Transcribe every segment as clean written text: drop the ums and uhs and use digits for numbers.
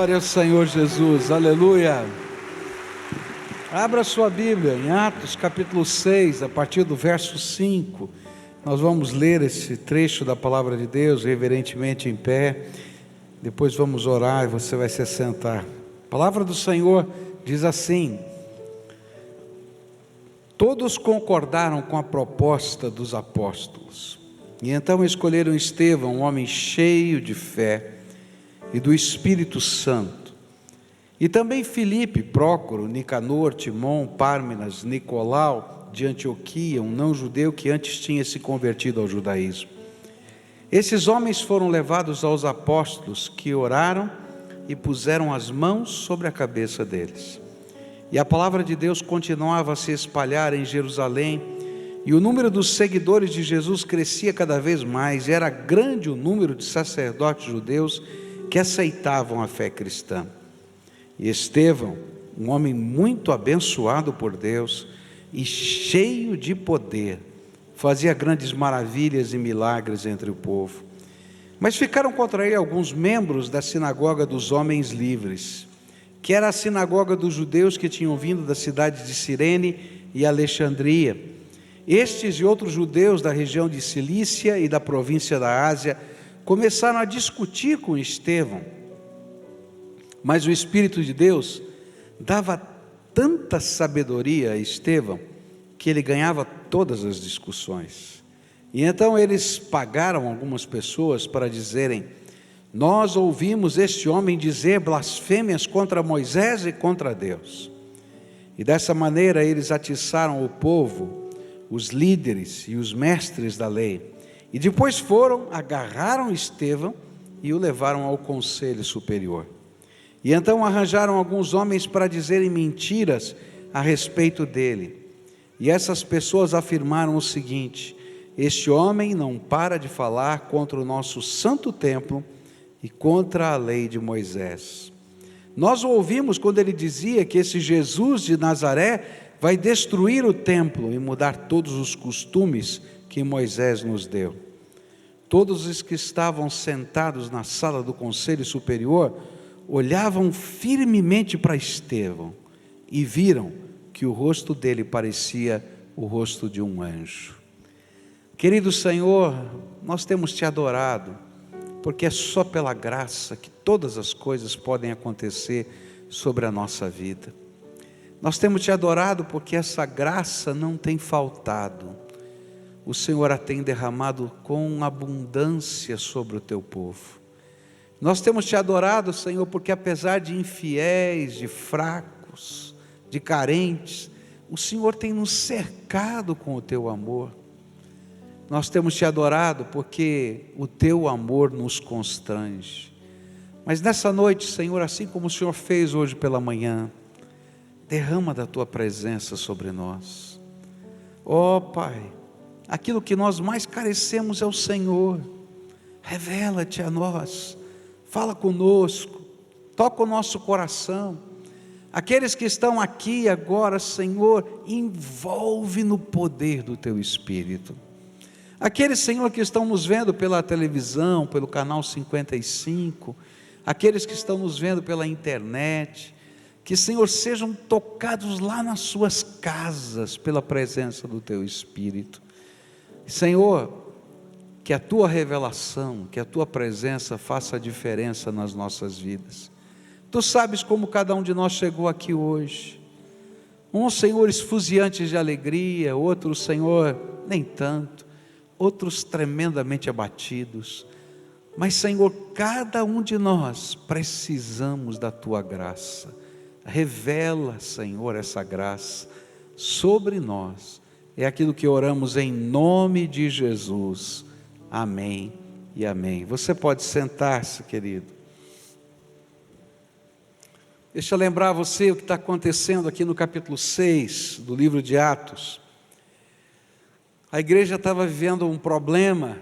Glória ao Senhor Jesus, aleluia. Abra sua Bíblia em Atos capítulo 6, a partir do verso 5. Nós vamos ler esse trecho da palavra de Deus, reverentemente em pé. Depois vamos orar e você vai se assentar. A palavra do Senhor diz assim: todos concordaram com a proposta dos apóstolos, e então escolheram Estevão, um homem cheio de fé e do Espírito Santo, e também Filipe, Prócoro, Nicanor, Timon, Pármenas, Nicolau de Antioquia, um não-judeu que antes tinha se convertido ao judaísmo. Esses homens foram levados aos apóstolos, que oraram e puseram as mãos sobre a cabeça deles. E a palavra de Deus continuava a se espalhar em Jerusalém, e o número dos seguidores de Jesus crescia cada vez mais, e era grande o número de sacerdotes judeus que aceitavam a fé cristã. E Estevão, um homem muito abençoado por Deus e cheio de poder, fazia grandes maravilhas e milagres entre o povo. Mas ficaram contra ele alguns membros da sinagoga dos homens livres, que era a sinagoga dos judeus que tinham vindo da cidade de Cirene e Alexandria. Estes e outros judeus da região de Cilícia e da província da Ásia começaram a discutir com Estevão, mas o Espírito de Deus dava tanta sabedoria a Estevão, que ele ganhava todas as discussões. E então eles pagaram algumas pessoas para dizerem: nós ouvimos este homem dizer blasfêmias contra Moisés e contra Deus. E dessa maneira eles atiçaram o povo, os líderes e os mestres da lei. E depois foram, agarraram Estevão e o levaram ao conselho superior. E então arranjaram alguns homens para dizerem mentiras a respeito dele. E essas pessoas afirmaram o seguinte: este homem não para de falar contra o nosso santo templo e contra a lei de Moisés. Nós o ouvimos quando ele dizia que esse Jesus de Nazaré vai destruir o templo e mudar todos os costumes que Moisés nos deu. Todos os que estavam sentados na sala do conselho superior olhavam firmemente para Estevão e viram que o rosto dele parecia o rosto de um anjo. Querido Senhor, nós temos te adorado, porque é só pela graça que todas as coisas podem acontecer sobre a nossa vida. Nós temos te adorado porque essa graça não tem faltado. O Senhor a tem derramado com abundância sobre o teu povo. Nós temos te adorado, Senhor, porque apesar de infiéis, de fracos, de carentes, o Senhor tem nos cercado com o teu amor. Nós temos te adorado porque o teu amor nos constrange. Mas nessa noite, Senhor, assim como o Senhor fez hoje pela manhã, derrama da tua presença sobre nós. Ó Pai, aquilo que nós mais carecemos é o Senhor. Revela-te a nós, fala conosco, toca o nosso coração. Aqueles que estão aqui agora, Senhor, envolve no poder do teu Espírito. Aqueles, Senhor, que estão nos vendo pela televisão, pelo canal 55, aqueles que estão nos vendo pela internet, que, Senhor, sejam tocados lá nas suas casas pela presença do teu Espírito. Senhor, que a tua revelação, que a tua presença faça a diferença nas nossas vidas. Tu sabes como cada um de nós chegou aqui hoje. Uns, Senhor, esfuziantes de alegria, outros, Senhor, nem tanto, outros tremendamente abatidos. Mas, Senhor, cada um de nós precisamos da tua graça. Revela, Senhor, essa graça sobre nós. É aquilo que oramos em nome de Jesus. Amém e amém. Você pode sentar-se, querido. Deixa eu lembrar você o que está acontecendo aqui no capítulo 6 do livro de Atos. A igreja estava vivendo um problema,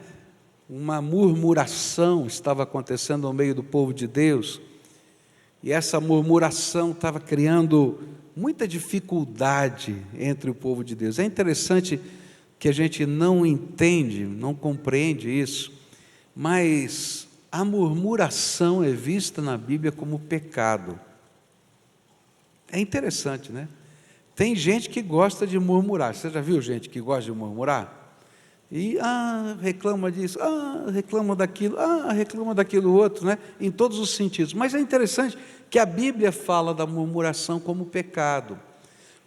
uma murmuração estava acontecendo no meio do povo de Deus, e essa murmuração estava criando muita dificuldade entre o povo de Deus. É interessante que a gente não entende, não compreende isso, mas a murmuração é vista na Bíblia como pecado. É interessante, né? Tem gente que gosta de murmurar. Você já viu gente que gosta de murmurar? E reclama disso, reclama daquilo, reclama daquilo outro, né? Em todos os sentidos. Mas é interessante que a Bíblia fala da murmuração como pecado,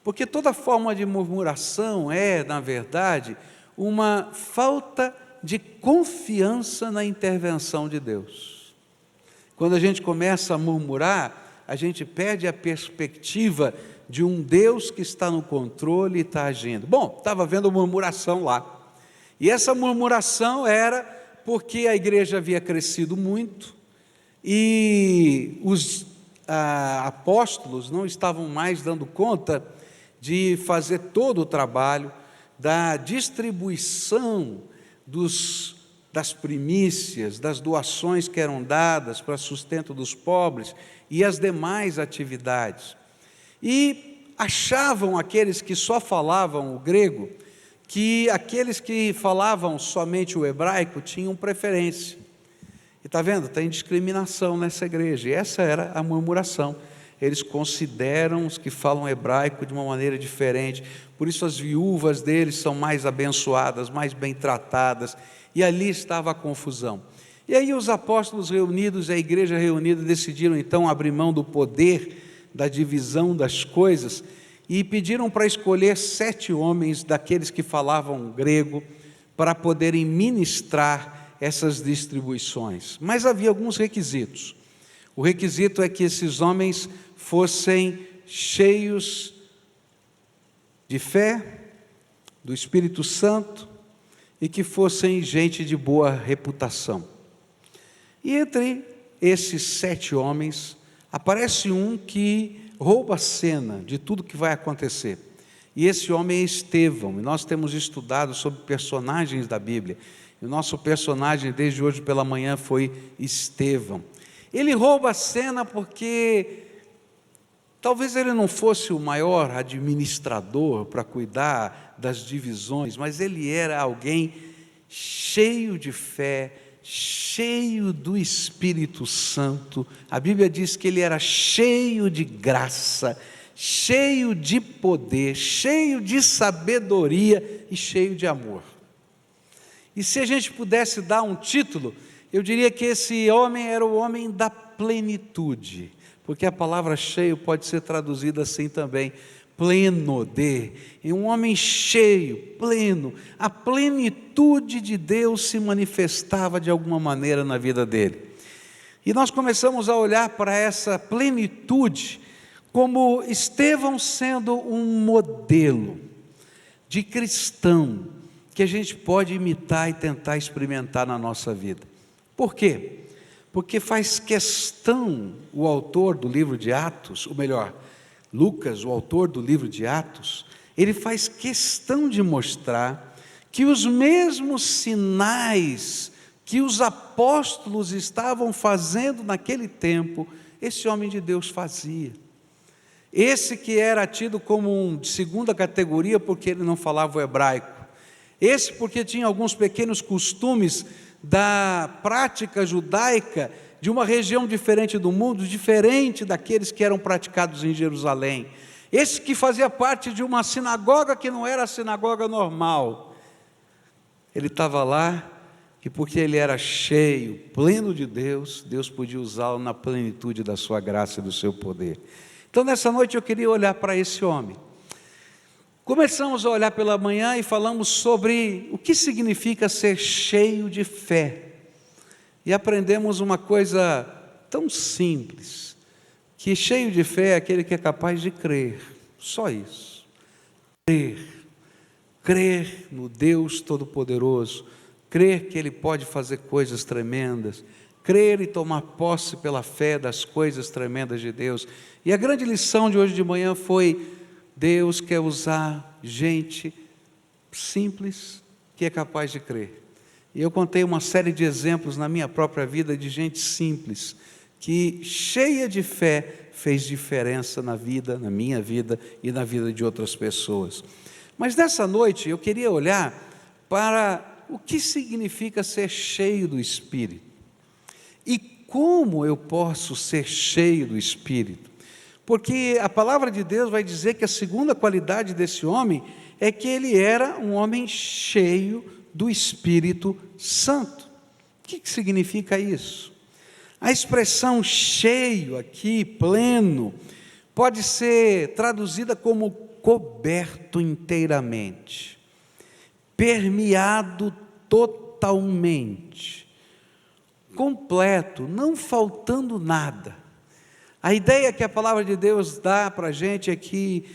porque toda forma de murmuração é, na verdade, uma falta de confiança na intervenção de Deus. Quando a gente começa a murmurar, a gente perde a perspectiva de um Deus que está no controle e está agindo. Bom, estava vendo murmuração lá. E essa murmuração era porque a igreja havia crescido muito e os apóstolos não estavam mais dando conta de fazer todo o trabalho da distribuição das primícias, das doações que eram dadas para sustento dos pobres e as demais atividades. E achavam aqueles que só falavam o grego, que aqueles que falavam somente o hebraico tinham preferência. E está vendo? Tem discriminação nessa igreja. E essa era a murmuração. Eles consideram os que falam hebraico de uma maneira diferente. Por isso as viúvas deles são mais abençoadas, mais bem tratadas. E ali estava a confusão. E aí os apóstolos reunidos, a igreja reunida, decidiram então abrir mão do poder da divisão das coisas e pediram para escolher 7 homens daqueles que falavam grego para poderem ministrar essas distribuições. Mas havia alguns requisitos. O requisito é que esses homens fossem cheios de fé, do Espírito Santo e que fossem gente de boa reputação. E entre esses 7 homens, aparece um que rouba a cena de tudo que vai acontecer. E esse homem é Estevão, e nós temos estudado sobre personagens da Bíblia. E o nosso personagem desde hoje pela manhã foi Estevão. Ele rouba a cena porque talvez ele não fosse o maior administrador para cuidar das divisões, mas ele era alguém cheio de fé, cheio do Espírito Santo. A Bíblia diz que ele era cheio de graça, cheio de poder, cheio de sabedoria e cheio de amor. E se a gente pudesse dar um título, eu diria que esse homem era o homem da plenitude, porque a palavra cheio pode ser traduzida assim também, pleno de, e um homem cheio, pleno, a plenitude de Deus se manifestava de alguma maneira na vida dele. E nós começamos a olhar para essa plenitude como Estevão sendo um modelo de cristão que a gente pode imitar e tentar experimentar na nossa vida. Por quê? Porque faz questão o autor do livro de Atos, ou melhor, Lucas, o autor do livro de Atos, ele faz questão de mostrar que os mesmos sinais que os apóstolos estavam fazendo naquele tempo, esse homem de Deus fazia. Esse que era tido como um de segunda categoria porque ele não falava o hebraico. Esse porque tinha alguns pequenos costumes da prática judaica de uma região diferente do mundo, diferente daqueles que eram praticados em Jerusalém. Esse que fazia parte de uma sinagoga que não era a sinagoga normal. Ele estava lá e porque ele era cheio, pleno de Deus, Deus podia usá-lo na plenitude da sua graça e do seu poder. Então nessa noite eu queria olhar para esse homem. Começamos a olhar pela manhã e falamos sobre o que significa ser cheio de fé. E aprendemos uma coisa tão simples, que cheio de fé é aquele que é capaz de crer, só isso. Crer no Deus Todo-Poderoso, crer que Ele pode fazer coisas tremendas, crer e tomar posse pela fé das coisas tremendas de Deus. E a grande lição de hoje de manhã foi: Deus quer usar gente simples que é capaz de crer. E eu contei uma série de exemplos na minha própria vida de gente simples, que cheia de fé fez diferença na vida, na minha vida e na vida de outras pessoas. Mas nessa noite eu queria olhar para o que significa ser cheio do Espírito. E como eu posso ser cheio do Espírito? Porque a palavra de Deus vai dizer que a segunda qualidade desse homem é que ele era um homem cheio do Espírito Santo. O que significa isso? A expressão cheio aqui, pleno, pode ser traduzida como coberto inteiramente, permeado totalmente, completo, não faltando nada. A ideia que a palavra de Deus dá para a gente é que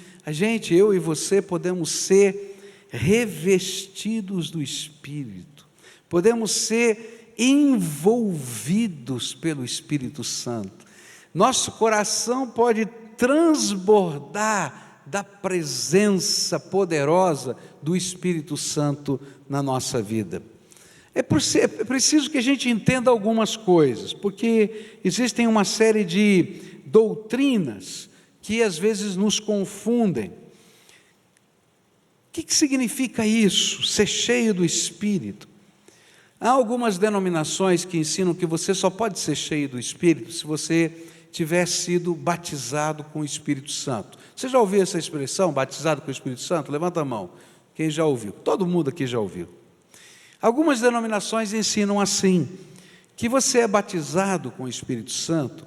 eu e você, podemos ser revestidos do Espírito, podemos ser envolvidos pelo Espírito Santo. Nosso coração pode transbordar da presença poderosa do Espírito Santo na nossa vida. É preciso que a gente entenda algumas coisas, porque existem uma série de doutrinas que às vezes nos confundem. O que significa isso, ser cheio do Espírito? Há algumas denominações que ensinam que você só pode ser cheio do Espírito se você tiver sido batizado com o Espírito Santo. Você já ouviu essa expressão, batizado com o Espírito Santo? Levanta a mão, quem já ouviu? Todo mundo aqui já ouviu. Algumas denominações ensinam assim, que você é batizado com o Espírito Santo,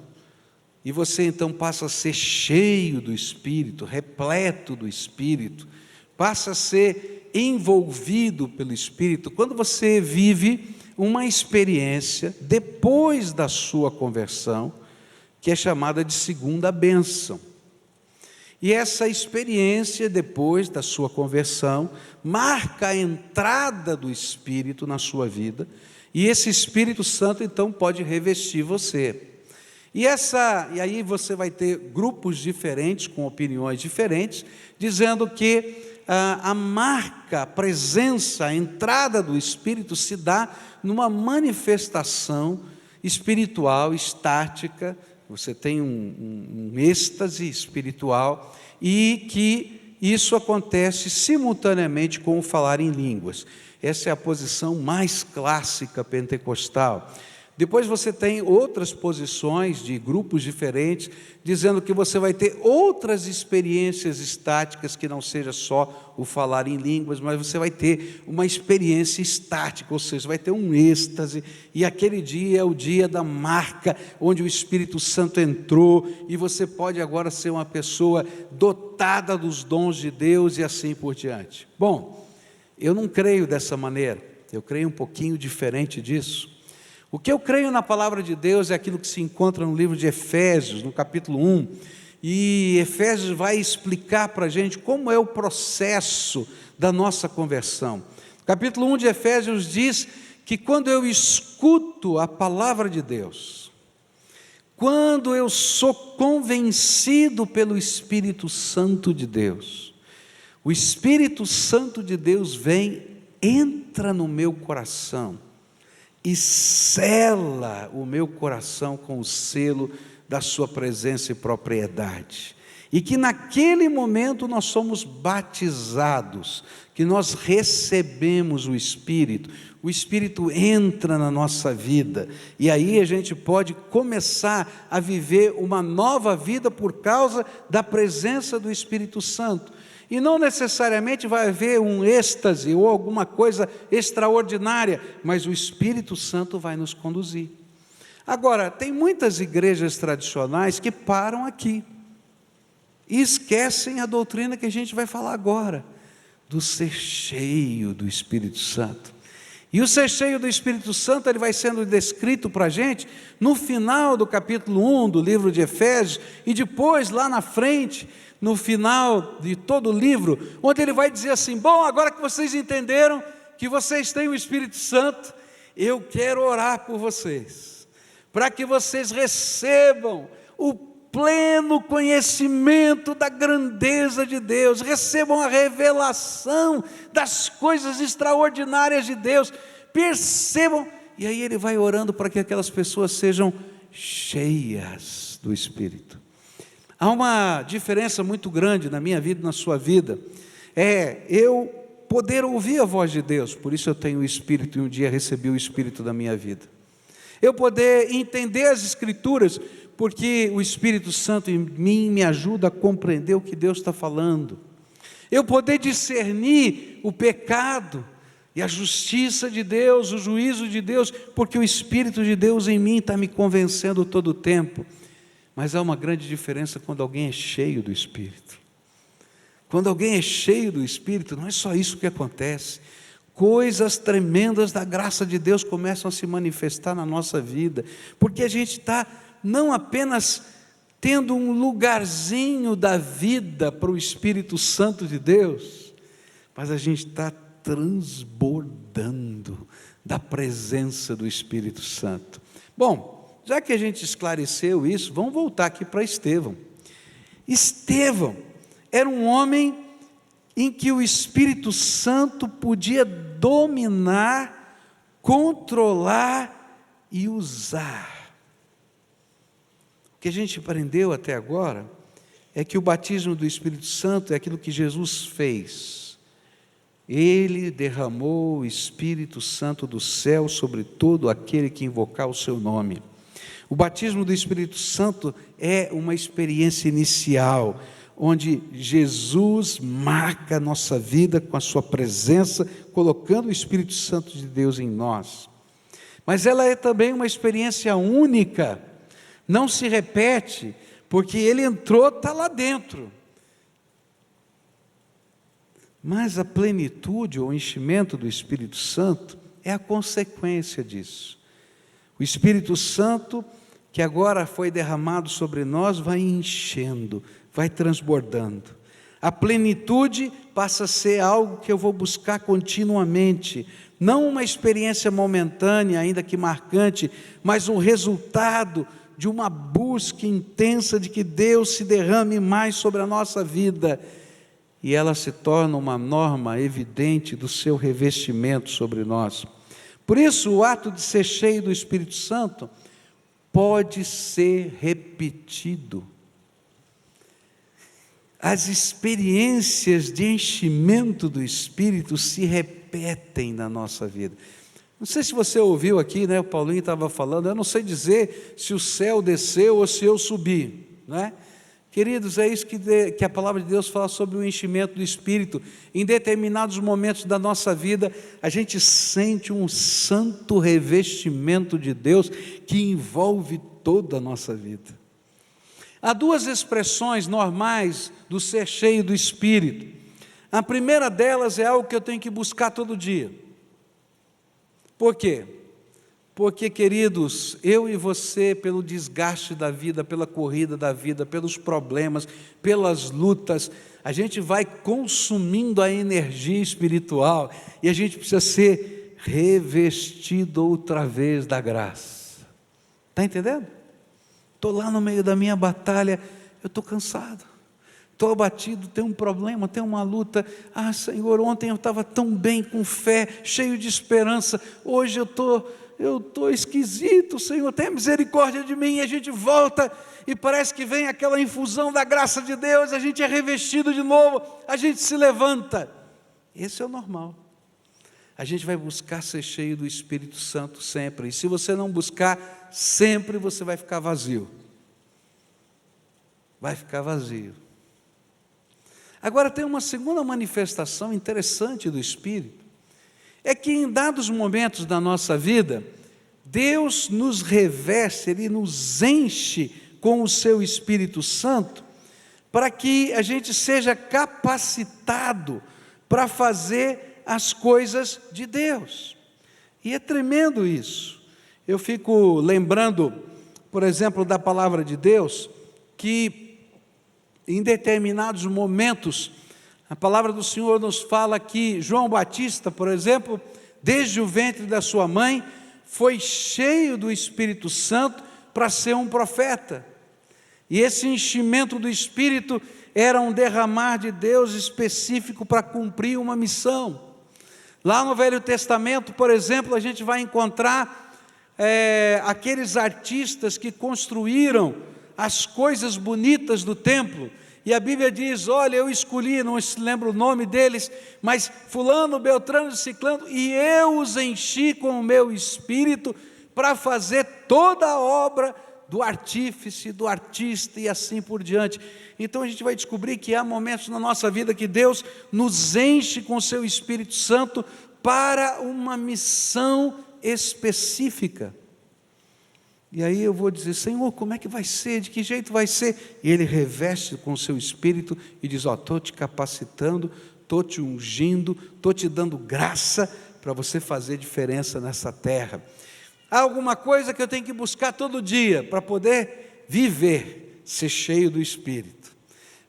e você então passa a ser cheio do Espírito, repleto do Espírito, passa a ser envolvido pelo Espírito, quando você vive uma experiência, depois da sua conversão, que é chamada de segunda bênção. E essa experiência, depois da sua conversão, marca a entrada do Espírito na sua vida, e esse Espírito Santo então pode revestir você. E aí você vai ter grupos diferentes, com opiniões diferentes, dizendo que a marca, a presença, a entrada do Espírito se dá numa manifestação espiritual, estática. Você tem um êxtase espiritual, e que isso acontece simultaneamente com o falar em línguas. Essa é a posição mais clássica pentecostal. Depois você tem outras posições de grupos diferentes, dizendo que você vai ter outras experiências estáticas, que não seja só o falar em línguas, mas você vai ter uma experiência estática, ou seja, vai ter um êxtase, e aquele dia é o dia da marca, onde o Espírito Santo entrou, e você pode agora ser uma pessoa dotada dos dons de Deus, e assim por diante. Bom, eu não creio dessa maneira, eu creio um pouquinho diferente disso. O que eu creio na palavra de Deus é aquilo que se encontra no livro de Efésios, no capítulo 1, e Efésios vai explicar para a gente como é o processo da nossa conversão. O capítulo 1 de Efésios diz que quando eu escuto a palavra de Deus, quando eu sou convencido pelo Espírito Santo de Deus, o Espírito Santo de Deus vem, entra no meu coração, e sela o meu coração com o selo da sua presença e propriedade, e que naquele momento nós somos batizados, que nós recebemos o Espírito entra na nossa vida, e aí a gente pode começar a viver uma nova vida por causa da presença do Espírito Santo. E não necessariamente vai haver um êxtase ou alguma coisa extraordinária, mas o Espírito Santo vai nos conduzir. Agora, tem muitas igrejas tradicionais que param aqui e esquecem a doutrina que a gente vai falar agora, do ser cheio do Espírito Santo. E o ser cheio do Espírito Santo, ele vai sendo descrito para a gente no final do capítulo 1 do livro de Efésios, e depois lá na frente, no final de todo o livro, onde ele vai dizer assim: bom, agora que vocês entenderam que vocês têm o Espírito Santo, eu quero orar por vocês, para que vocês recebam o pleno conhecimento da grandeza de Deus, recebam a revelação das coisas extraordinárias de Deus, percebam, e aí ele vai orando para que aquelas pessoas sejam cheias do Espírito. Há uma diferença muito grande na minha vida e na sua vida, é eu poder ouvir a voz de Deus, por isso eu tenho o Espírito, e um dia recebi o Espírito da minha vida. eu poder entender as Escrituras, porque o Espírito Santo em mim me ajuda a compreender o que Deus está falando, eu poder discernir o pecado e a justiça de Deus, o juízo de Deus, porque o Espírito de Deus em mim está me convencendo todo o tempo. Mas há uma grande diferença quando alguém é cheio do Espírito. Quando alguém é cheio do Espírito, não é só isso que acontece. Coisas tremendas da graça de Deus começam a se manifestar na nossa vida, porque a gente está não apenas tendo um lugarzinho da vida para o Espírito Santo de Deus, mas a gente está transbordando da presença do Espírito Santo. Bom, já que a gente esclareceu isso, vamos voltar aqui para Estevão. Estevão era um homem em que o Espírito Santo podia dominar, controlar e usar. O que a gente aprendeu até agora é que o batismo do Espírito Santo é aquilo que Jesus fez. Ele derramou o Espírito Santo do céu sobre todo aquele que invocar o seu nome. O batismo do Espírito Santo é uma experiência inicial, onde Jesus marca a nossa vida com a sua presença, colocando o Espírito Santo de Deus em nós. Mas ela é também uma experiência única, não se repete, porque ele entrou, está lá dentro. Mas a plenitude ou enchimento do Espírito Santo é a consequência disso. O Espírito Santo, que agora foi derramado sobre nós, vai enchendo, vai transbordando. A plenitude passa a ser algo que eu vou buscar continuamente, não uma experiência momentânea, ainda que marcante, mas um resultado de uma busca intensa de que Deus se derrame mais sobre a nossa vida, e ela se torna uma norma evidente do seu revestimento sobre nós. Por isso, o ato de ser cheio do Espírito Santo pode ser repetido. As experiências de enchimento do Espírito se repetem na nossa vida. Não sei se você ouviu aqui, né? O Paulinho estava falando, eu não sei dizer se o céu desceu ou se eu subi, né? Queridos, é isso que a palavra de Deus fala sobre o enchimento do Espírito. Em determinados momentos da nossa vida, a gente sente um santo revestimento de Deus que envolve toda a nossa vida. Há duas expressões normais do ser cheio do Espírito. A primeira delas é algo que eu tenho que buscar todo dia. Por quê? Porque, queridos, eu e você, pelo desgaste da vida, pela corrida da vida, pelos problemas, pelas lutas, a gente vai consumindo a energia espiritual e a gente precisa ser revestido outra vez da graça. Está entendendo? Estou lá no meio da minha batalha, eu estou cansado, estou abatido, tenho um problema, tenho uma luta. Ah, Senhor, ontem eu estava tão bem, com fé, cheio de esperança, hoje eu estou esquisito, Senhor, tenha misericórdia de mim. E a gente volta e parece que vem aquela infusão da graça de Deus, a gente é revestido de novo, a gente se levanta. Esse é o normal. A gente vai buscar ser cheio do Espírito Santo sempre, e se você não buscar sempre, você vai ficar vazio. Vai ficar vazio. Agora tem uma segunda manifestação interessante do Espírito, é que em dados momentos da nossa vida, Deus nos reveste, Ele nos enche com o seu Espírito Santo, para que a gente seja capacitado para fazer as coisas de Deus. E é tremendo isso. Eu fico lembrando, por exemplo, da palavra de Deus, que em determinados momentos, a palavra do Senhor nos fala que João Batista, por exemplo, desde o ventre da sua mãe, foi cheio do Espírito Santo para ser um profeta. E esse enchimento do Espírito era um derramar de Deus específico para cumprir uma missão. Lá no Velho Testamento, por exemplo, a gente vai encontrar aqueles artistas que construíram as coisas bonitas do templo, e a Bíblia diz, olha, eu escolhi, não se lembra o nome deles, mas fulano, beltrano, ciclano, e eu os enchi com o meu Espírito para fazer toda a obra do artífice, do artista e assim por diante. Então a gente vai descobrir que há momentos na nossa vida que Deus nos enche com o seu Espírito Santo para uma missão específica. E aí eu vou dizer: Senhor, como é que vai ser? De que jeito vai ser? E Ele reveste com o seu Espírito e diz: estou te capacitando, estou te ungindo, estou te dando graça para você fazer diferença nessa terra. Há alguma coisa que eu tenho que buscar todo dia para poder viver, ser cheio do Espírito.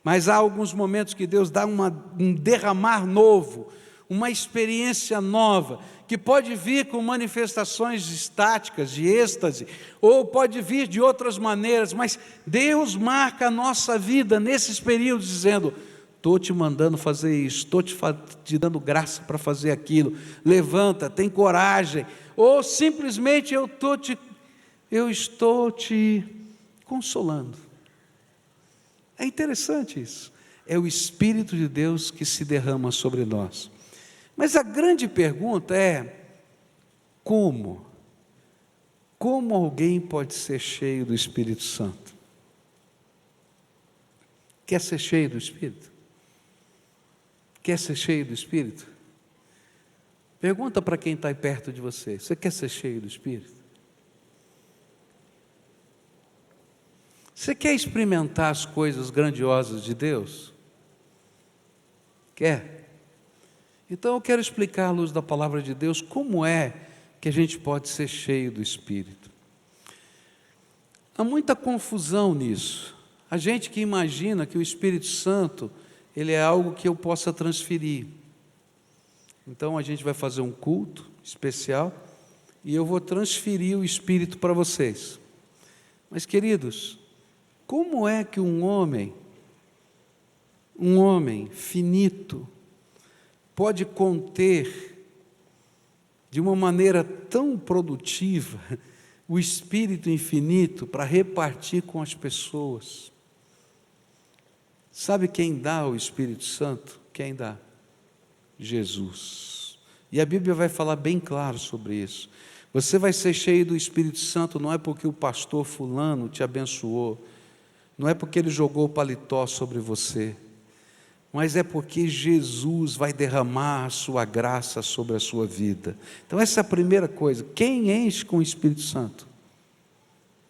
Mas há alguns momentos que Deus dá um derramar novo, uma experiência nova, que pode vir com manifestações estáticas, de êxtase, ou pode vir de outras maneiras, mas Deus marca a nossa vida nesses períodos, dizendo: estou te mandando fazer isso, estou te dando graça para fazer aquilo, levanta, tem coragem. Ou simplesmente eu estou te consolando. É interessante isso. É o Espírito de Deus que se derrama sobre nós. Mas a grande pergunta é: como? Como alguém pode ser cheio do Espírito Santo? Quer ser cheio do Espírito? Quer ser cheio do Espírito? Pergunta para quem está aí perto de você: você quer ser cheio do Espírito? Você quer experimentar as coisas grandiosas de Deus? Quer? Então eu quero explicar à luz da palavra de Deus como é que a gente pode ser cheio do Espírito. Há muita confusão nisso. A gente que imagina que o Espírito Santo, ele é algo que eu possa transferir. Então a gente vai fazer um culto especial e eu vou transferir o Espírito para vocês. Mas, queridos, como é que um homem finito, pode conter de uma maneira tão produtiva o Espírito infinito para repartir com as pessoas? Sabe quem dá o Espírito Santo? Quem dá? Jesus. E a Bíblia vai falar bem claro sobre isso. Você vai ser cheio do Espírito Santo não é porque o pastor fulano te abençoou, não é porque ele jogou o paletó sobre você, mas é porque Jesus vai derramar a sua graça sobre a sua vida. Então essa é a primeira coisa. Quem enche com o Espírito Santo?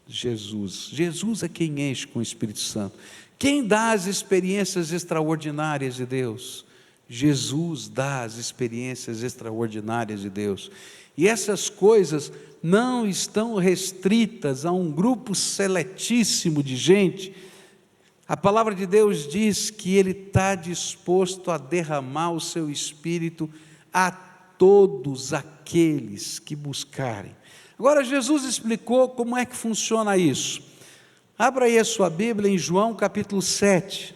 Jesus. Jesus é quem enche com o Espírito Santo. Quem dá as experiências extraordinárias de Deus? Jesus dá as experiências extraordinárias de Deus. E essas coisas não estão restritas a um grupo seletíssimo de gente. A palavra de Deus diz que Ele está disposto a derramar o seu Espírito a todos aqueles que buscarem. Agora, Jesus explicou como é que funciona isso. Abra aí a sua Bíblia em João capítulo 7.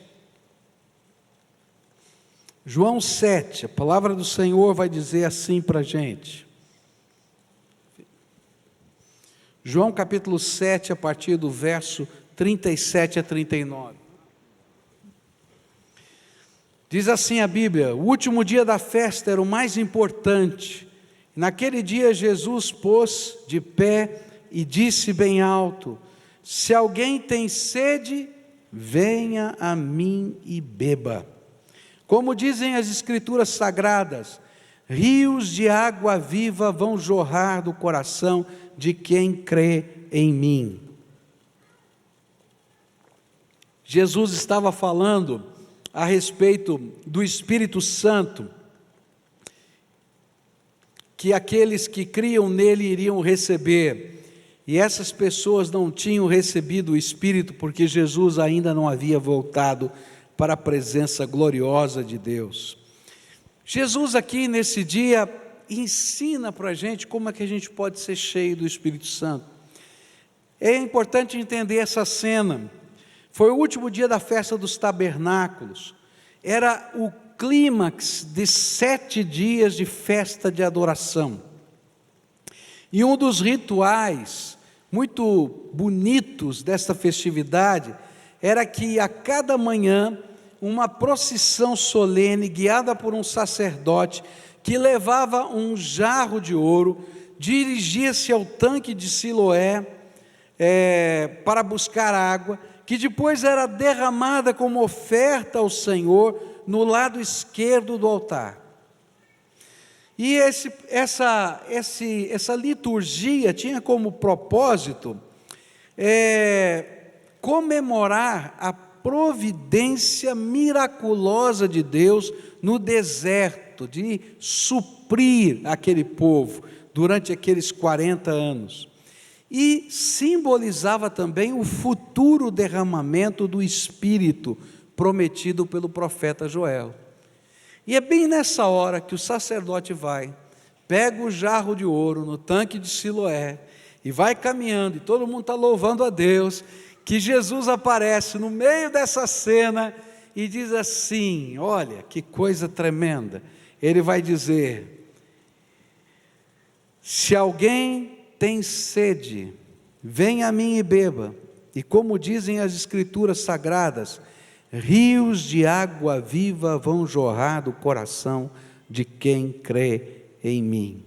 João 7, a palavra do Senhor vai dizer assim para a gente. João capítulo 7, a partir do verso 37 a 39. Diz assim a Bíblia: o último dia da festa era o mais importante. Naquele dia Jesus pôs de pé e disse bem alto: se alguém tem sede, venha a mim e beba. Como dizem as Escrituras Sagradas, rios de água viva vão jorrar do coração de quem crê em mim. Jesus estava falando a respeito do Espírito Santo, que aqueles que criam nele iriam receber, e essas pessoas não tinham recebido o Espírito, porque Jesus ainda não havia voltado para a presença gloriosa de Deus. Jesus aqui nesse dia ensina para a gente como é que a gente pode ser cheio do Espírito Santo. É importante entender essa cena. Foi o último dia da festa dos tabernáculos. Era o clímax de 7 dias de festa de adoração. E um dos rituais muito bonitos desta festividade era que a cada manhã uma procissão solene guiada por um sacerdote que levava um jarro de ouro dirigia-se ao tanque de Siloé para buscar água, que depois era derramada como oferta ao Senhor no lado esquerdo do altar. E essa liturgia tinha como propósito comemorar a providência miraculosa de Deus no deserto, de suprir aquele povo durante aqueles 40 anos. E simbolizava também o futuro derramamento do Espírito prometido pelo profeta Joel. E é bem nessa hora que o sacerdote vai, pega o jarro de ouro no tanque de Siloé e vai caminhando, e todo mundo está louvando a Deus, que Jesus aparece no meio dessa cena e diz assim: olha que coisa tremenda. Ele vai dizer: se alguém tem sede, venha a mim e beba, e como dizem as Escrituras Sagradas, rios de água viva vão jorrar do coração de quem crê em mim.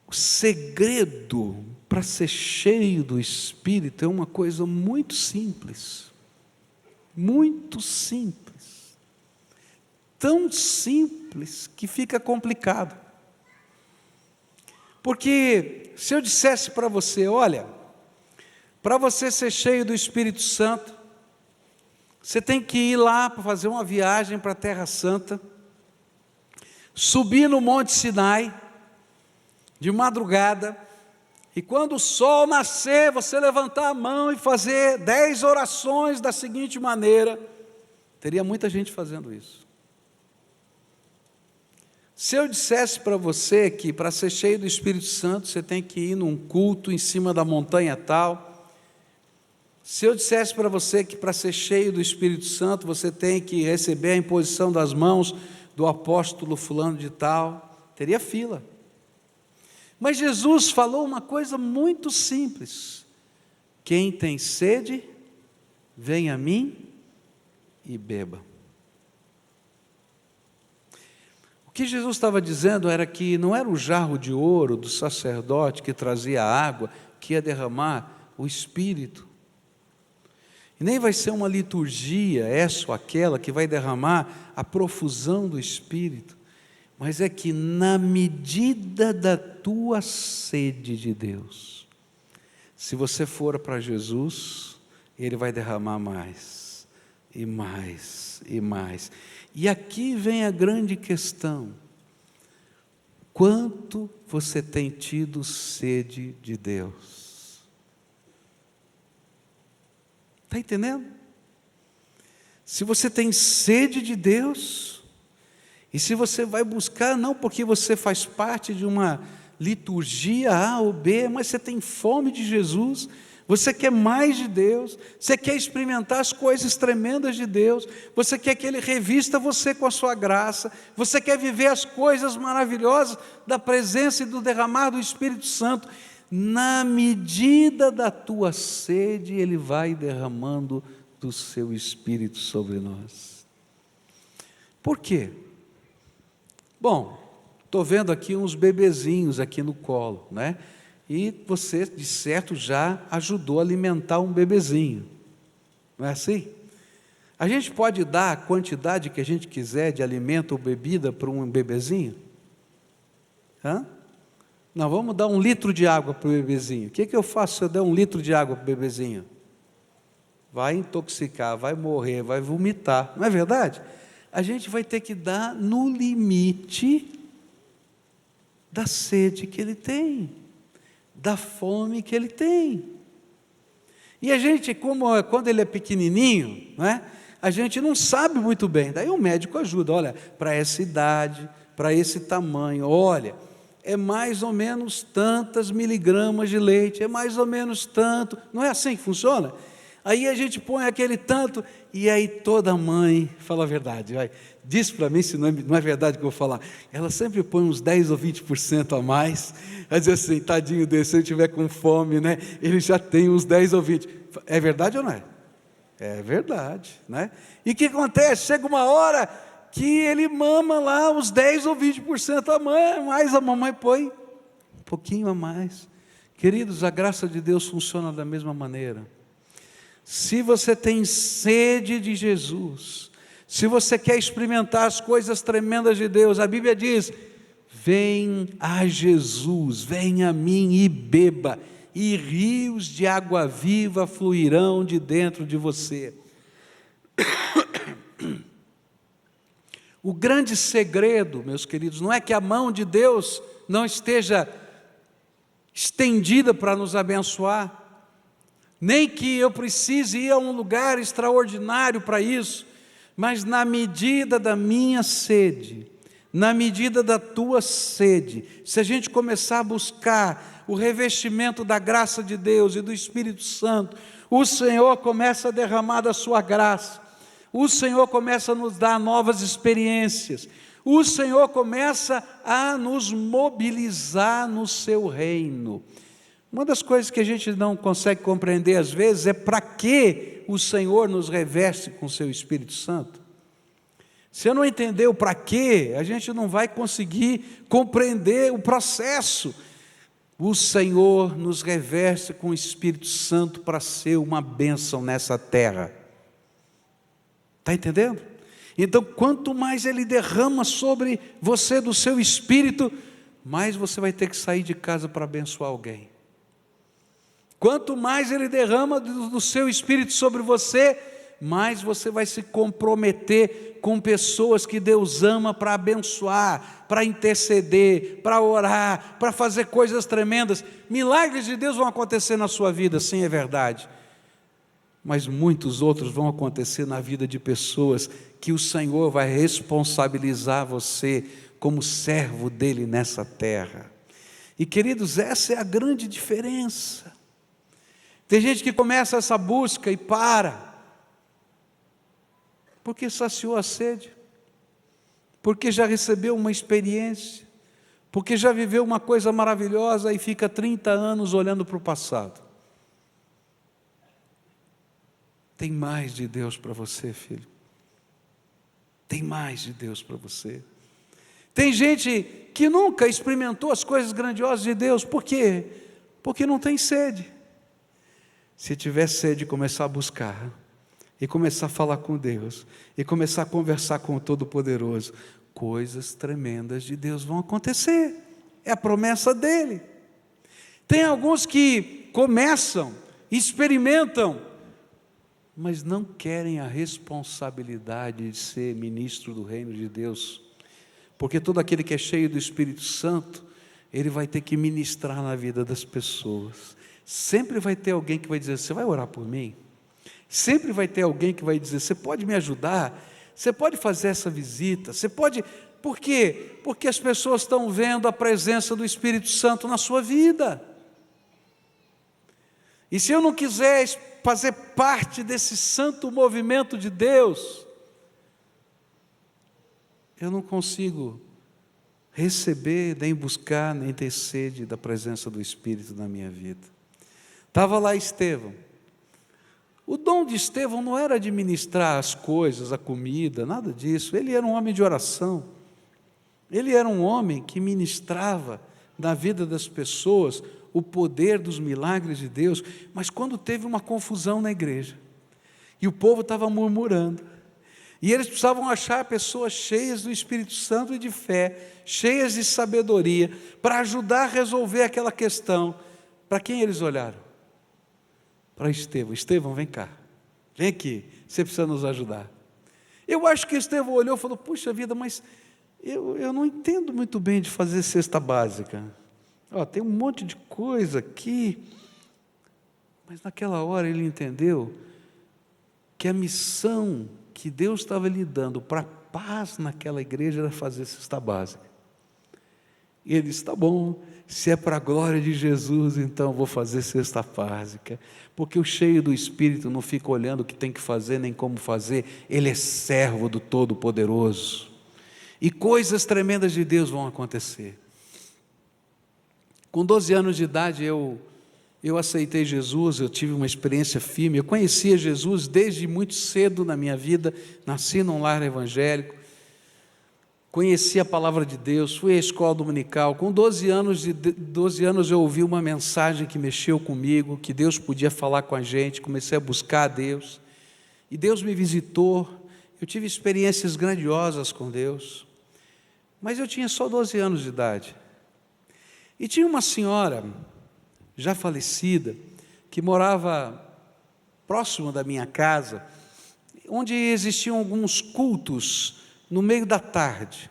O segredo para ser cheio do Espírito é uma coisa muito simples, tão simples que fica complicado. Porque se eu dissesse para você: olha, para você ser cheio do Espírito Santo, você tem que ir lá para fazer uma viagem para a Terra Santa, subir no Monte Sinai, de madrugada, e quando o sol nascer, você levantar a mão e fazer 10 orações da seguinte maneira. Teria muita gente fazendo isso. Se eu dissesse para você que para ser cheio do Espírito Santo, você tem que ir num culto em cima da montanha tal, se eu dissesse para você que para ser cheio do Espírito Santo, você tem que receber a imposição das mãos do apóstolo fulano de tal, teria fila. Mas Jesus falou uma coisa muito simples: quem tem sede, venha a mim e beba. O que Jesus estava dizendo era que não era o jarro de ouro do sacerdote que trazia a água, que ia derramar o Espírito. E nem vai ser uma liturgia, essa ou aquela, que vai derramar a profusão do Espírito. Mas é que na medida da tua sede de Deus, se você for para Jesus, Ele vai derramar mais, e mais, e mais. E aqui vem a grande questão: quanto você tem tido sede de Deus? Está entendendo? Se você tem sede de Deus, e se você vai buscar, não porque você faz parte de uma liturgia A ou B, mas você tem fome de Jesus, você quer mais de Deus, você quer experimentar as coisas tremendas de Deus, você quer que Ele revista você com a sua graça, você quer viver as coisas maravilhosas da presença e do derramar do Espírito Santo. Na medida da tua sede, Ele vai derramando do seu Espírito sobre nós. Por quê? Bom, estou vendo aqui uns bebezinhos aqui no colo, né? E você, de certo, já ajudou a alimentar um bebezinho, não é assim? A gente pode dar a quantidade que a gente quiser de alimento ou bebida para um bebezinho? Não, vamos dar 1 litro de água para o bebezinho. O que eu faço se eu der 1 litro de água para o bebezinho? Vai intoxicar, vai morrer, vai vomitar, não é verdade? A gente vai ter que dar no limite da sede que ele tem, da fome que ele tem. E a gente, quando ele é pequenininho, né, a gente não sabe muito bem, daí o médico ajuda: olha, para essa idade, para esse tamanho, olha, é mais ou menos tantas miligramas de leite, é mais ou menos tanto, não é assim que funciona? Aí a gente põe aquele tanto, e aí toda mãe, fala a verdade, vai, diz para mim se não é verdade que eu vou falar, ela sempre põe uns 10 ou 20% a mais, vai dizer assim: tadinho dele, se ele estiver com fome, né, ele já tem uns 10 ou 20, é verdade ou não é? É verdade, né? E o que acontece? Chega uma hora que ele mama lá os 10 ou 20% a mãe, mais a mamãe põe um pouquinho a mais. Queridos, a graça de Deus funciona da mesma maneira. Se você tem sede de Jesus, se você quer experimentar as coisas tremendas de Deus, a Bíblia diz: vem a Jesus, vem a mim e beba, e rios de água viva fluirão de dentro de você. O grande segredo, meus queridos, não é que a mão de Deus não esteja estendida para nos abençoar, nem que eu precise ir a um lugar extraordinário para isso, mas na medida da minha sede, na medida da tua sede, se a gente começar a buscar o revestimento da graça de Deus e do Espírito Santo, o Senhor começa a derramar da sua graça, o Senhor começa a nos dar novas experiências, o Senhor começa a nos mobilizar no seu reino. Uma das coisas que a gente não consegue compreender às vezes é para que o Senhor nos reveste com o seu Espírito Santo. Se eu não entender o para quê, a gente não vai conseguir compreender o processo. O Senhor nos reveste com o Espírito Santo para ser uma bênção nessa terra. Está entendendo? Então, quanto mais Ele derrama sobre você do seu Espírito, mais você vai ter que sair de casa para abençoar alguém. Quanto mais Ele derrama do seu Espírito sobre você, mais você vai se comprometer com pessoas que Deus ama para abençoar, para interceder, para orar, para fazer coisas tremendas. Milagres de Deus vão acontecer na sua vida, sim, é verdade. Mas muitos outros vão acontecer na vida de pessoas que o Senhor vai responsabilizar você como servo dEle nessa terra. E queridos, essa é a grande diferença. Tem gente que começa essa busca e para, porque saciou a sede, porque já recebeu uma experiência, porque já viveu uma coisa maravilhosa e fica 30 anos olhando para o passado. Tem mais de Deus para você, filho. Tem mais de Deus para você. Tem gente que nunca experimentou as coisas grandiosas de Deus. Por quê? Porque não tem sede. Se tiver sede, começar a buscar, e começar a falar com Deus, e começar a conversar com o Todo-Poderoso, coisas tremendas de Deus vão acontecer. É a promessa dEle. Tem alguns que começam, experimentam, mas não querem a responsabilidade de ser ministro do reino de Deus, porque todo aquele que é cheio do Espírito Santo, ele vai ter que ministrar na vida das pessoas. Sempre vai ter alguém que vai dizer: você vai orar por mim? Sempre vai ter alguém que vai dizer: você pode me ajudar? Você pode fazer essa visita? Você pode... Por quê? Porque as pessoas estão vendo a presença do Espírito Santo na sua vida. E se eu não quiser fazer parte desse santo movimento de Deus, eu não consigo receber, nem buscar, nem ter sede da presença do Espírito na minha vida. Estava lá Estevão. O dom de Estevão não era administrar as coisas, a comida, nada disso. Ele era um homem de oração. Ele era um homem que ministrava na vida das pessoas o poder dos milagres de Deus. Mas quando teve uma confusão na igreja, e o povo estava murmurando, e eles precisavam achar pessoas cheias do Espírito Santo e de fé, cheias de sabedoria, para ajudar a resolver aquela questão. Para quem eles olharam? Para Estevão. Estevão, vem cá, vem aqui, você precisa nos ajudar. Eu acho que Estevão olhou e falou: puxa vida, mas eu não entendo muito bem de fazer cesta básica. Tem um monte de coisa aqui. Mas naquela hora ele entendeu que a missão que Deus estava lhe dando para a paz naquela igreja era fazer cesta básica. E ele disse: tá bom, se é para a glória de Jesus, então vou fazer cesta básica. Porque o cheio do Espírito não fica olhando o que tem que fazer, nem como fazer. Ele é servo do Todo-Poderoso. E coisas tremendas de Deus vão acontecer. Com 12 anos de idade eu aceitei Jesus, eu tive uma experiência firme. Eu conhecia Jesus desde muito cedo na minha vida, nasci num lar evangélico. conheci a palavra de Deus, fui à escola dominical. Com 12 anos eu ouvi uma mensagem que mexeu comigo, que Deus podia falar com a gente. Comecei a buscar a Deus, e Deus me visitou. Eu tive experiências grandiosas com Deus, mas eu tinha só 12 anos de idade. E tinha uma senhora, já falecida, que morava próximo da minha casa, onde existiam alguns cultos no meio da tarde,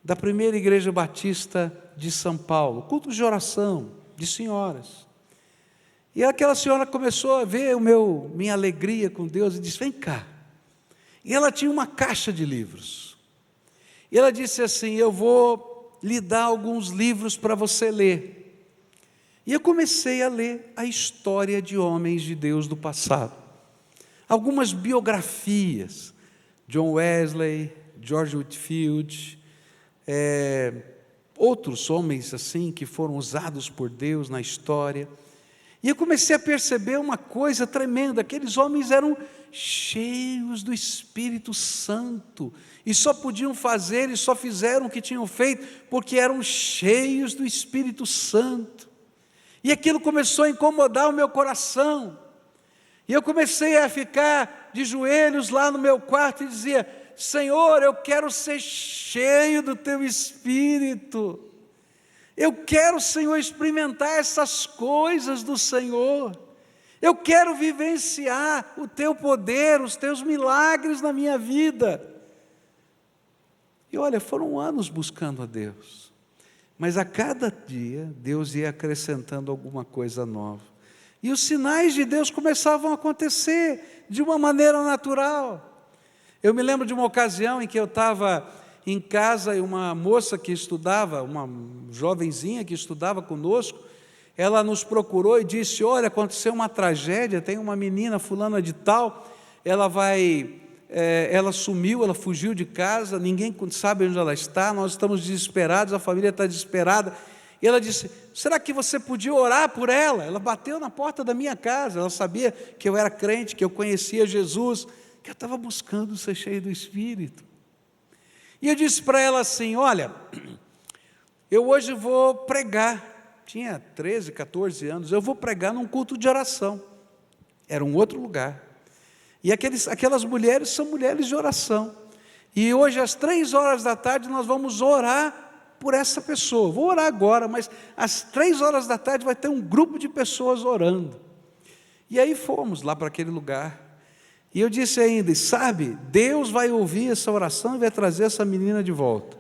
da primeira igreja batista de São Paulo, cultos de oração, de senhoras. E aquela senhora começou a ver minha alegria com Deus e disse: vem cá. E ela tinha uma caixa de livros. E ela disse assim: eu vou lhe dar alguns livros para você ler. E eu comecei a ler a história de homens de Deus do passado. Algumas biografias, John Wesley, George Whitefield, outros homens assim que foram usados por Deus na história. E eu comecei a perceber uma coisa tremenda: aqueles homens eram cheios do Espírito Santo, e só podiam fazer e só fizeram o que tinham feito porque eram cheios do Espírito Santo. E aquilo começou a incomodar o meu coração, e eu comecei a ficar de joelhos lá no meu quarto e dizia: Senhor, eu quero ser cheio do Teu Espírito, eu quero, Senhor, experimentar essas coisas do Senhor, eu quero vivenciar o Teu poder, os Teus milagres na minha vida. E olha, foram anos buscando a Deus, mas a cada dia Deus ia acrescentando alguma coisa nova, e os sinais de Deus começavam a acontecer de uma maneira natural. Eu me lembro de uma ocasião em que eu estava em casa e uma moça que estudava, uma jovenzinha que estudava conosco, ela nos procurou e disse: olha, aconteceu uma tragédia, tem uma menina fulana de tal, ela sumiu, ela fugiu de casa, ninguém sabe onde ela está, nós estamos desesperados, a família está desesperada. E ela disse: será que você podia orar por ela? Ela bateu na porta da minha casa, ela sabia que eu era crente, que eu conhecia Jesus, que eu estava buscando ser cheio do Espírito. E eu disse para ela assim: olha, eu hoje vou pregar, tinha 13, 14 anos, eu vou pregar num culto de oração, era um outro lugar, e aquelas mulheres são mulheres de oração, e hoje às 3 horas da tarde nós vamos orar por essa pessoa. Vou orar agora, mas às 3 horas da tarde vai ter um grupo de pessoas orando. E aí fomos lá para aquele lugar, e eu disse ainda: sabe, Deus vai ouvir essa oração e vai trazer essa menina de volta.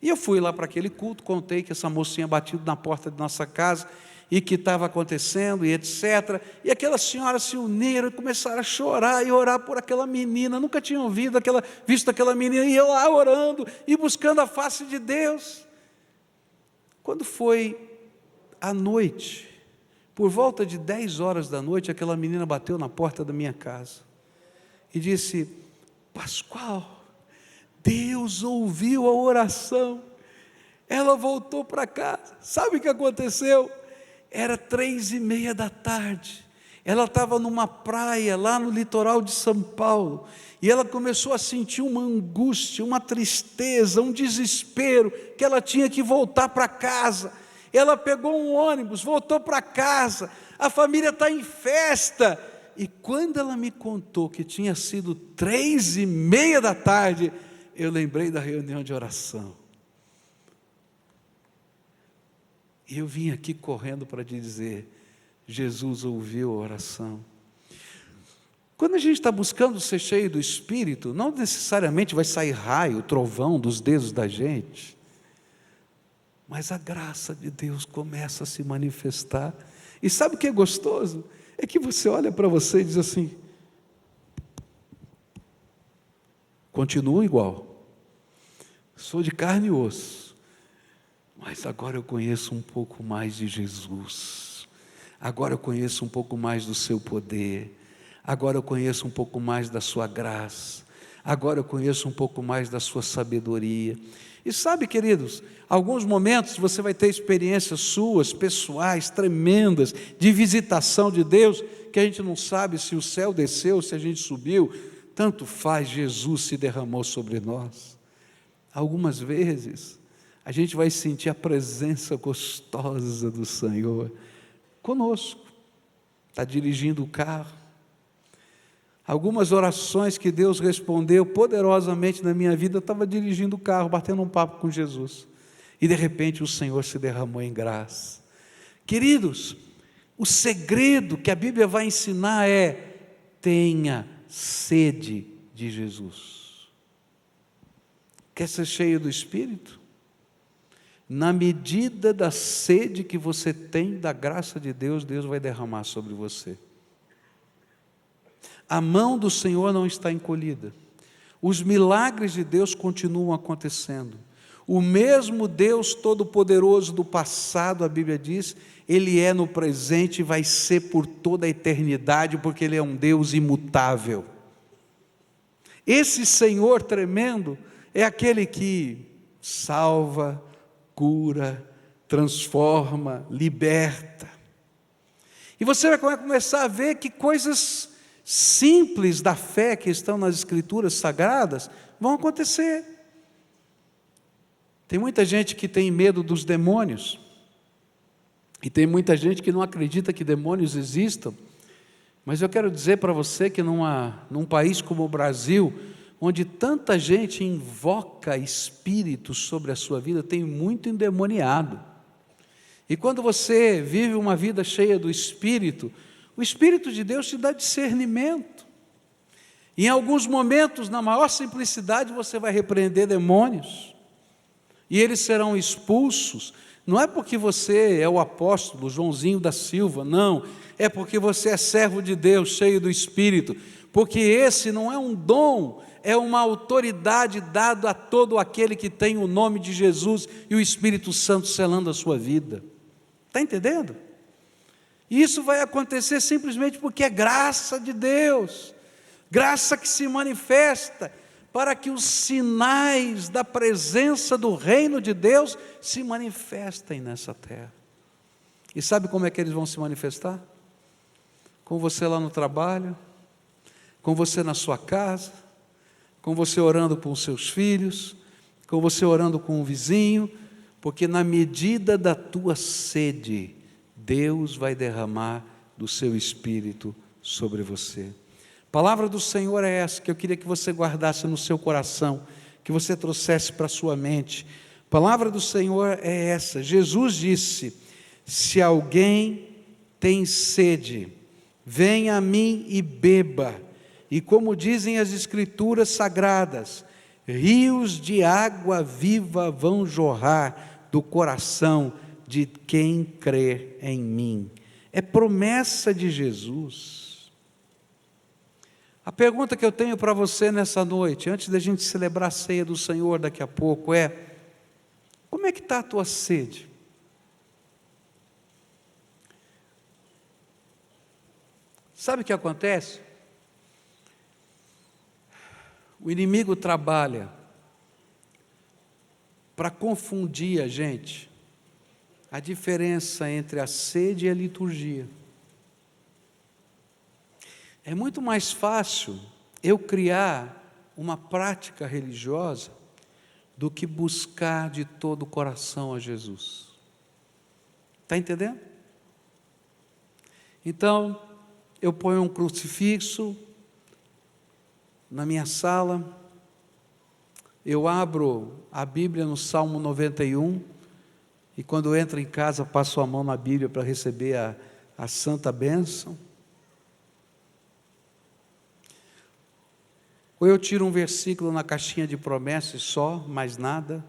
E eu fui lá para aquele culto, contei que essa mocinha batido na porta de nossa casa, e que estava acontecendo, e etc. E aquelas senhoras se uniram e começaram a chorar e orar por aquela menina. Nunca tinham visto aquela menina, e eu lá orando e buscando a face de Deus. Quando foi à noite, por volta de 10 horas da noite, aquela menina bateu na porta da minha casa e disse: Pascoal, Deus ouviu a oração, ela voltou para casa. Sabe o que aconteceu? Era 3:30 da tarde, ela estava numa praia lá no litoral de São Paulo, e ela começou a sentir uma angústia, uma tristeza, um desespero, que ela tinha que voltar para casa. Ela pegou um ônibus, voltou para casa, a família está em festa, e quando ela me contou que tinha sido 3:30 da tarde, eu lembrei da reunião de oração. E eu vim aqui correndo para te dizer: Jesus ouviu a oração. Quando a gente está buscando ser cheio do Espírito, não necessariamente vai sair raio, trovão dos dedos da gente, mas a graça de Deus começa a se manifestar. E sabe o que é gostoso? É que você olha para você e diz assim: continuo igual, sou de carne e osso, mas agora eu conheço um pouco mais de Jesus, agora eu conheço um pouco mais do seu poder, agora eu conheço um pouco mais da sua graça, agora eu conheço um pouco mais da sua sabedoria. E sabe, queridos, alguns momentos você vai ter experiências suas, pessoais, tremendas, de visitação de Deus, que a gente não sabe se o céu desceu, se a gente subiu, tanto faz, Jesus se derramou sobre nós. algumas vezes, a gente vai sentir a presença gostosa do Senhor conosco. Está dirigindo o carro. Algumas orações que Deus respondeu poderosamente na minha vida, eu estava dirigindo o carro, batendo um papo com Jesus. E de repente o Senhor se derramou em graça. Queridos, o segredo que a Bíblia vai ensinar é: tenha sede de Jesus. Quer ser cheio do Espírito? Na medida da sede que você tem da graça de Deus, Deus vai derramar sobre você. A mão do Senhor não está encolhida. Os milagres de Deus continuam acontecendo. O mesmo Deus Todo-Poderoso do passado, a Bíblia diz, Ele é no presente e vai ser por toda a eternidade, porque Ele é um Deus imutável. Esse Senhor tremendo é aquele que salva, cura, transforma, liberta. E você vai começar a ver que coisas simples da fé que estão nas Escrituras Sagradas vão acontecer. Tem muita gente que tem medo dos demônios, e tem muita gente que não acredita que demônios existam, mas eu quero dizer para você que num país como o Brasil, onde tanta gente invoca espíritos sobre a sua vida, tem muito endemoniado. E quando você vive uma vida cheia do Espírito, o Espírito de Deus te dá discernimento. Em alguns momentos, na maior simplicidade, você vai repreender demônios, e eles serão expulsos. Não é porque você é o apóstolo Joãozinho da Silva, não, é porque você é servo de Deus, cheio do Espírito, porque esse não é um dom, é uma autoridade dada a todo aquele que tem o nome de Jesus e o Espírito Santo selando a sua vida. Está entendendo? E isso vai acontecer simplesmente porque é graça de Deus, graça que se manifesta para que os sinais da presença do reino de Deus se manifestem nessa terra. E sabe como é que eles vão se manifestar? Com você lá no trabalho, com você na sua casa, com você orando com os seus filhos, com você orando com o vizinho, porque na medida da tua sede, Deus vai derramar do seu Espírito sobre você. A palavra do Senhor é essa, que eu queria que você guardasse no seu coração, que você trouxesse para a sua mente. A palavra do Senhor é essa. Jesus disse: se alguém tem sede, venha a mim e beba. E como dizem as Escrituras Sagradas, rios de água viva vão jorrar do coração de quem crê em mim. É promessa de Jesus. A pergunta que eu tenho para você nessa noite, antes da gente celebrar a ceia do Senhor daqui a pouco, é: como é que está a tua sede? Sabe o que acontece? O inimigo trabalha para confundir a gente, a diferença entre a sede e a liturgia. É muito mais fácil eu criar uma prática religiosa do que buscar de todo o coração a Jesus. Está entendendo? Então, eu ponho um crucifixo na minha sala, eu abro a Bíblia no Salmo 91, e quando eu entro em casa, passo a mão na Bíblia para receber a santa bênção. Ou eu tiro um versículo na caixinha de promessas só, mais nada.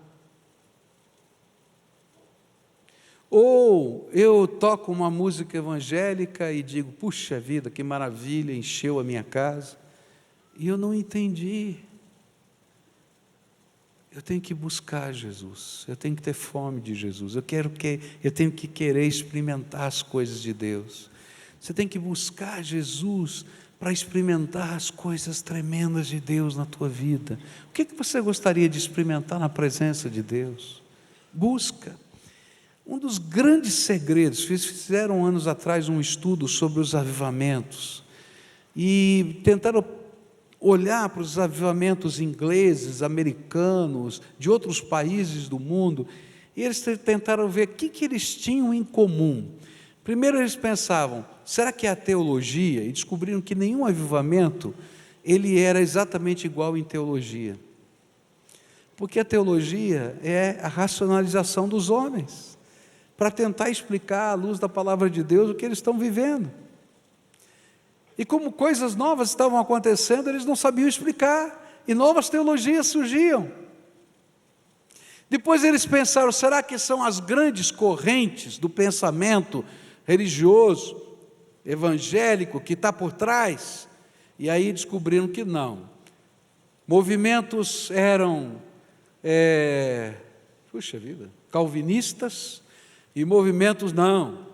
Ou eu toco uma música evangélica e digo: puxa vida, que maravilha, encheu a minha casa. E eu não entendi. Eu tenho que buscar Jesus, eu tenho que ter fome de Jesus, eu tenho que querer experimentar as coisas de Deus. Você tem que buscar Jesus para experimentar as coisas tremendas de Deus na tua vida. O que você gostaria de experimentar na presença de Deus? Busca. Um dos grandes segredos, fizeram anos atrás um estudo sobre os avivamentos, e tentaram olhar para os avivamentos ingleses, americanos, de outros países do mundo, e eles tentaram ver o que eles tinham em comum. Primeiro eles pensavam, será que é a teologia? E descobriram que nenhum avivamento, ele era exatamente igual em teologia. Porque a teologia é a racionalização dos homens, para tentar explicar à luz da palavra de Deus o que eles estão vivendo. E como coisas novas estavam acontecendo, eles não sabiam explicar, e novas teologias surgiam. Depois eles pensaram, será que são as grandes correntes do pensamento religioso, evangélico, que está por trás? E aí descobriram que não. Movimentos eram, calvinistas, e movimentos não.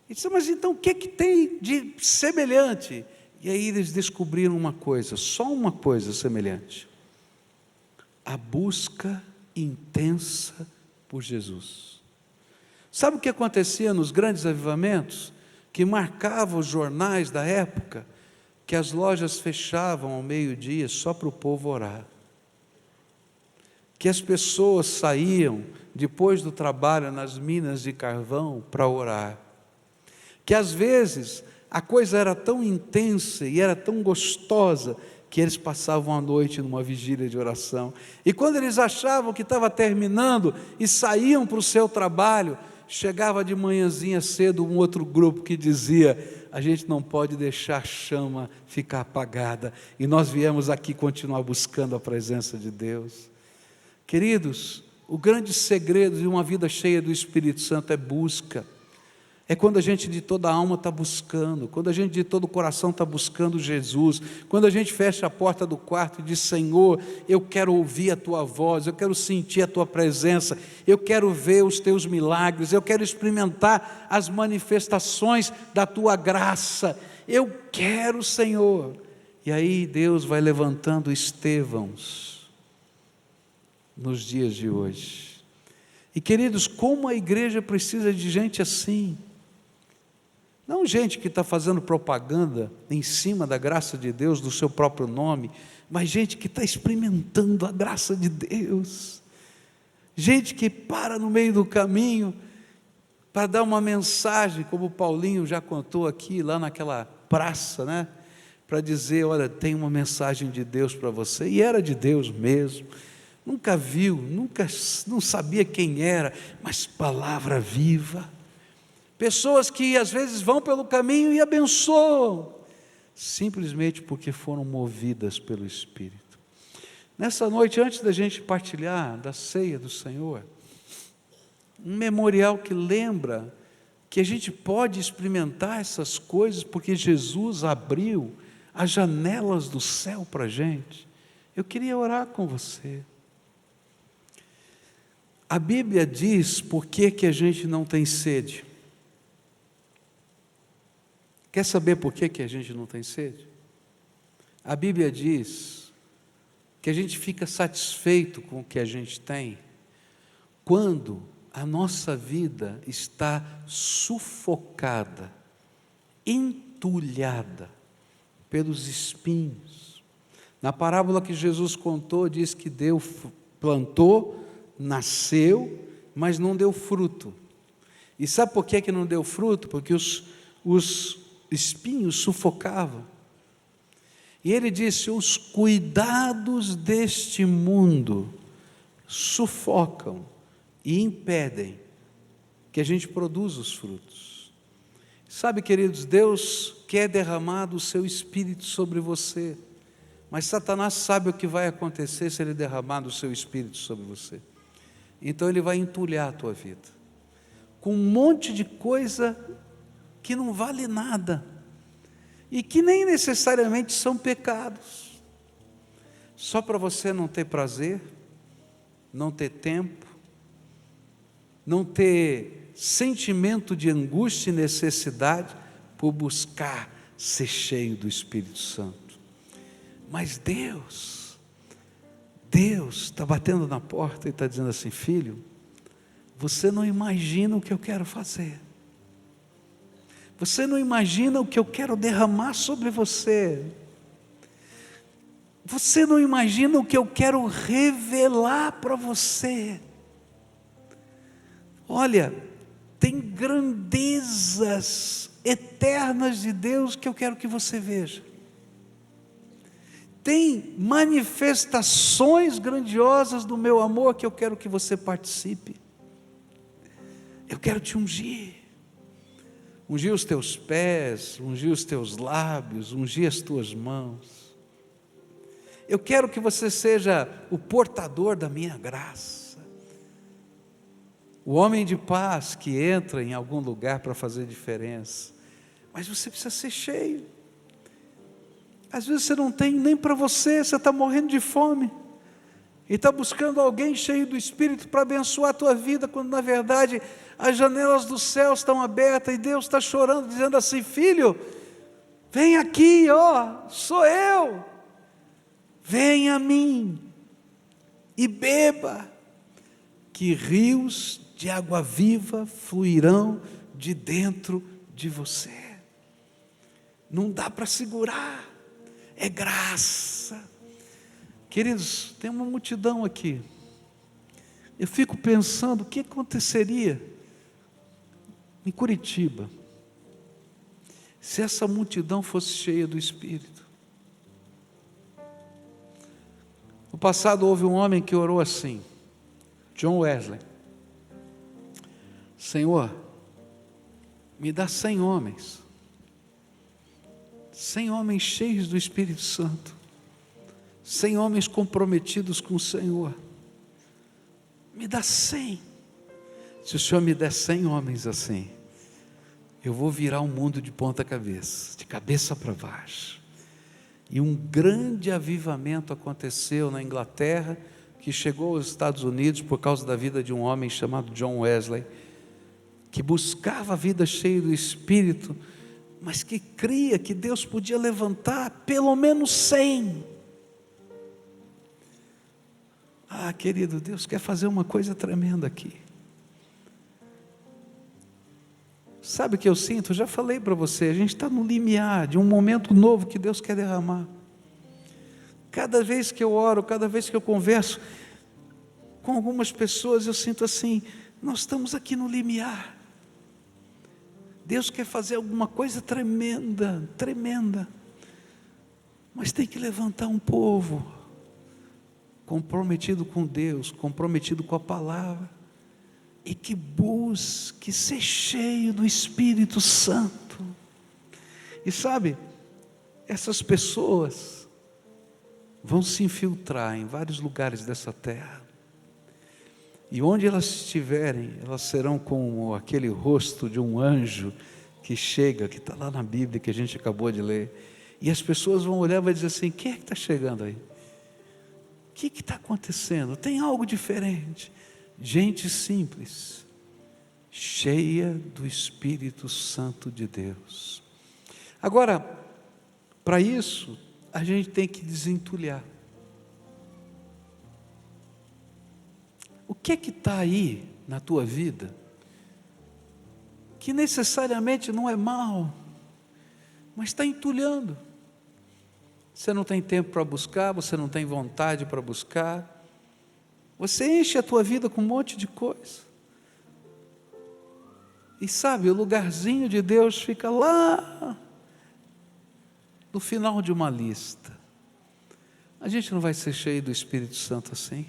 E disse, mas então o que tem de semelhante? E aí eles descobriram uma coisa, só uma coisa semelhante: a busca intensa por Jesus. Sabe o que acontecia nos grandes avivamentos? Que marcava os jornais da época, que as lojas fechavam ao meio-dia só para o povo orar. Que as pessoas saíam depois do trabalho nas minas de carvão para orar. Que às vezes a coisa era tão intensa e era tão gostosa que eles passavam a noite numa vigília de oração. E quando eles achavam que estava terminando e saíam para o seu trabalho, chegava de manhãzinha cedo um outro grupo que dizia, a gente não pode deixar a chama ficar apagada, e nós viemos aqui continuar buscando a presença de Deus. Queridos, o grande segredo de uma vida cheia do Espírito Santo é busca. É quando a gente de toda a alma está buscando, quando a gente de todo o coração está buscando Jesus, quando a gente fecha a porta do quarto e diz, Senhor, eu quero ouvir a Tua voz, eu quero sentir a Tua presença, eu quero ver os Teus milagres, eu quero experimentar as manifestações da Tua graça, eu quero, Senhor. E aí Deus vai levantando Estevãos nos dias de hoje. E queridos, como a igreja precisa de gente assim. Não gente que está fazendo propaganda em cima da graça de Deus, do seu próprio nome, mas gente que está experimentando a graça de Deus. Gente que para no meio do caminho para dar uma mensagem, como o Paulinho já contou aqui, lá naquela praça, né? Para dizer, olha, tem uma mensagem de Deus para você, e era de Deus mesmo. Nunca viu, não sabia quem era, mas palavra viva. Pessoas que às vezes vão pelo caminho e abençoam, simplesmente porque foram movidas pelo Espírito. Nessa noite, antes da gente partilhar da ceia do Senhor, um memorial que lembra que a gente pode experimentar essas coisas, porque Jesus abriu as janelas do céu para a gente. Eu queria orar com você. A Bíblia diz por que a gente não tem sede. Quer saber por que a gente não tem sede? A Bíblia diz que a gente fica satisfeito com o que a gente tem quando a nossa vida está sufocada, entulhada pelos espinhos. Na parábola que Jesus contou, diz que plantou, nasceu, mas não deu fruto. E sabe por que não deu fruto? Porque os espinhos sufocavam. E ele disse, os cuidados deste mundo sufocam e impedem que a gente produza os frutos. Sabe, queridos, Deus quer derramar do seu Espírito sobre você, mas Satanás sabe o que vai acontecer se ele derramar do seu Espírito sobre você. Então ele vai entulhar a tua vida, com um monte de coisa que não vale nada, e que nem necessariamente são pecados, só para você não ter prazer, não ter tempo, não ter sentimento de angústia e necessidade por buscar ser cheio do Espírito Santo. Mas Deus está batendo na porta e está dizendo assim, filho, você não imagina o que eu quero fazer. Você não imagina o que eu quero derramar sobre você. Você não imagina o que eu quero revelar para você. Olha, tem grandezas eternas de Deus que eu quero que você veja. Tem manifestações grandiosas do meu amor que eu quero que você participe. Eu quero te ungir. Ungir os teus pés, ungir os teus lábios, ungir as tuas mãos. Eu quero que você seja o portador da minha graça. O homem de paz que entra em algum lugar para fazer diferença. Mas você precisa ser cheio. Às vezes você não tem nem para você está morrendo de fome. E está buscando alguém cheio do Espírito para abençoar a tua vida, quando na verdade as janelas do céu estão abertas e Deus está chorando, dizendo assim: filho, vem aqui, sou eu. Venha a mim e beba, que rios de água viva fluirão de dentro de você. Não dá para segurar, é graça. Queridos, tem uma multidão aqui. Eu fico pensando o que aconteceria em Curitiba se essa multidão fosse cheia do Espírito. No passado houve um homem que orou assim, John Wesley: Senhor, me dá 100 homens, 100 homens cheios do Espírito Santo, 100 homens comprometidos com o Senhor, me dá 100, se o Senhor me der 100 homens assim, eu vou virar o mundo de ponta cabeça, de cabeça para baixo. E um grande avivamento aconteceu na Inglaterra, que chegou aos Estados Unidos por causa da vida de um homem chamado John Wesley, que buscava a vida cheia do Espírito, mas que cria que Deus podia levantar pelo menos 100. Querido, Deus quer fazer uma coisa tremenda aqui. Sabe o que eu sinto? Eu já falei para você, a gente está no limiar de um momento novo que Deus quer derramar. Cada vez que eu oro, cada vez que eu converso com algumas pessoas, eu sinto assim: nós estamos aqui no limiar. Deus quer fazer alguma coisa tremenda, tremenda. Mas tem que levantar um povo comprometido com Deus, comprometido com a palavra, e que busque ser cheio do Espírito Santo. E sabe, essas pessoas vão se infiltrar em vários lugares dessa terra, e onde elas estiverem, elas serão como aquele rosto de um anjo que chega, que está lá na Bíblia, que a gente acabou de ler, e as pessoas vão olhar e vão dizer assim: quem é que está chegando aí? O que está acontecendo? Tem algo diferente. Gente simples, cheia do Espírito Santo de Deus. Agora, para isso, a gente tem que desentulhar. O que é que está aí na tua vida, que necessariamente não é mal, mas está entulhando? Você não tem tempo para buscar, você não tem vontade para buscar, você enche a tua vida com um monte de coisa, e sabe, o lugarzinho de Deus fica lá, no final de uma lista. A gente não vai ser cheio do Espírito Santo assim?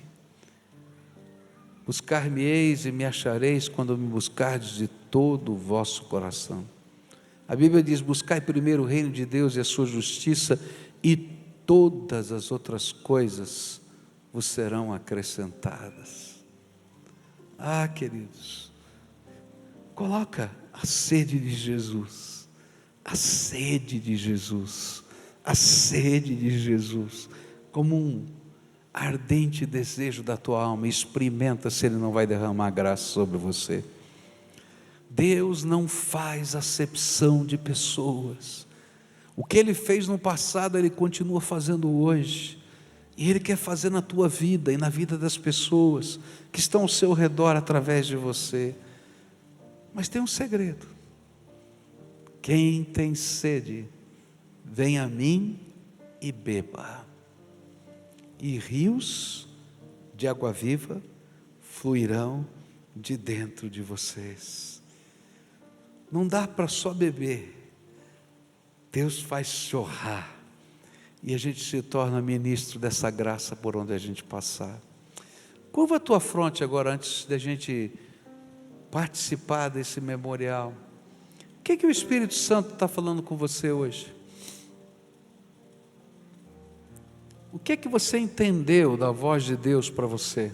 Buscar-me-eis e me achareis, quando me buscardes de todo o vosso coração. A Bíblia diz: buscai primeiro o reino de Deus e a sua justiça, e todas as outras coisas vos serão acrescentadas. Queridos, coloca a sede de Jesus, a sede de Jesus, a sede de Jesus, como um ardente desejo da tua alma. Experimenta se Ele não vai derramar graça sobre você. Deus não faz acepção de pessoas. O que Ele fez no passado, Ele continua fazendo hoje, e Ele quer fazer na tua vida e na vida das pessoas que estão ao seu redor através de você. Mas tem um segredo: quem tem sede, venha a mim e beba. e rios de água viva fluirão de dentro de vocês. Não dá para só beber, Deus faz jorrar, e a gente se torna ministro dessa graça por onde a gente passar. Curva a tua fronte agora, antes da gente participar desse memorial. O que o Espírito Santo está falando com você hoje? O que você entendeu da voz de Deus para você?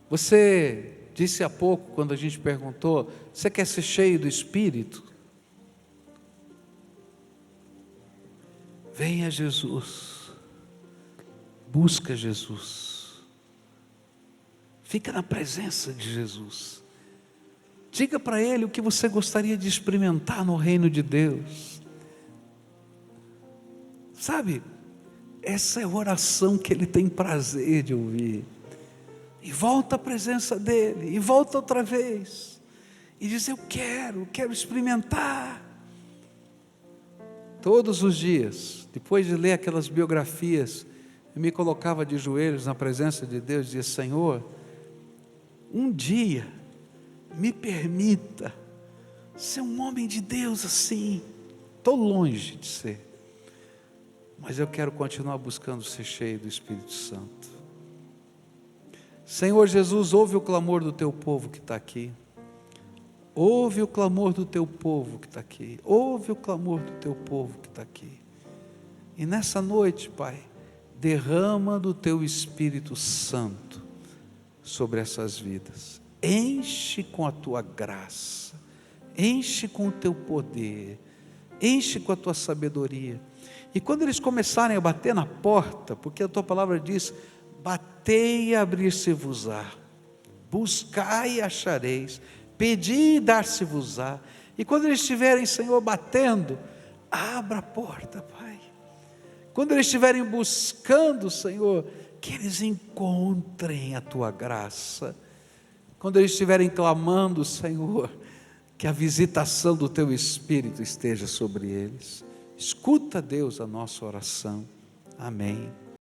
Você disse há pouco, quando a gente perguntou, você quer ser cheio do Espírito? Venha Jesus, busca Jesus, fica na presença de Jesus, diga para Ele o que você gostaria de experimentar no reino de Deus. Sabe, essa é a oração que Ele tem prazer de ouvir. E volta à presença dEle, e volta outra vez, e diz: eu quero experimentar. Todos os dias, depois de ler aquelas biografias, eu me colocava de joelhos na presença de Deus e dizia: Senhor, um dia me permita ser um homem de Deus assim. Estou longe de ser, mas eu quero continuar buscando ser cheio do Espírito Santo. Senhor Jesus, ouve o clamor do teu povo que está aqui. Ouve o clamor do teu povo que está aqui. Ouve o clamor do teu povo que está aqui. E nessa noite, Pai, derrama do teu Espírito Santo sobre essas vidas. Enche com a tua graça, enche com o teu poder, enche com a tua sabedoria. E quando eles começarem a bater na porta, porque a tua palavra diz: batei e abrir-se-vos-á, buscai e achareis, pedi e dar-se-vos-á. E quando eles estiverem, Senhor, batendo, abra a porta, Pai. Quando eles estiverem buscando, Senhor, que eles encontrem a tua graça. Quando eles estiverem clamando, Senhor, que a visitação do teu Espírito esteja sobre eles. Escuta, Deus, a nossa oração. Amém.